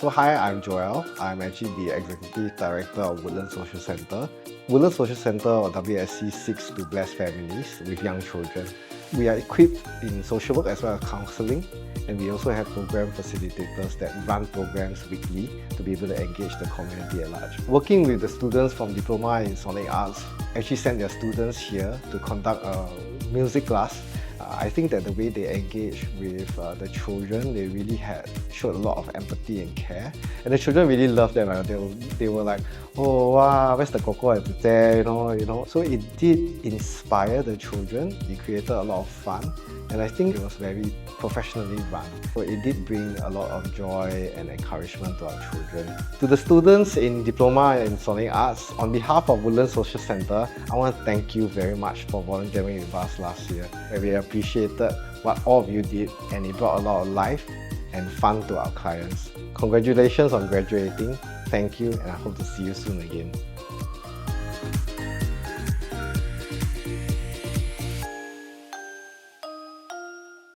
So hi, I'm Joel. I'm actually the Executive Director of Woodlands Social Centre. Woodlands Social Centre, or WSC, seeks to bless families with young children. We are equipped in social work as well as counselling, and we also have program facilitators that run programs weekly to be able to engage the community at large. Working with the students from Diploma in Sonic Arts actually sent their students here to conduct a music class. I think that the way they engage with the children, they really showed a lot of empathy and care, and the children really loved them. They were like, "Oh wow, where's the coco and the you know." So it did inspire the children. It created a lot of fun, and I think it was very professionally run. So it did bring a lot of joy and encouragement to our children. To the students in Diploma in Sonic Arts, on behalf of Woodlands Social Centre, I want to thank you very much for volunteering with us last year. We appreciated what all of you did, and it brought a lot of life and fun to our clients. Congratulations on graduating. Thank you, and I hope to see you soon again.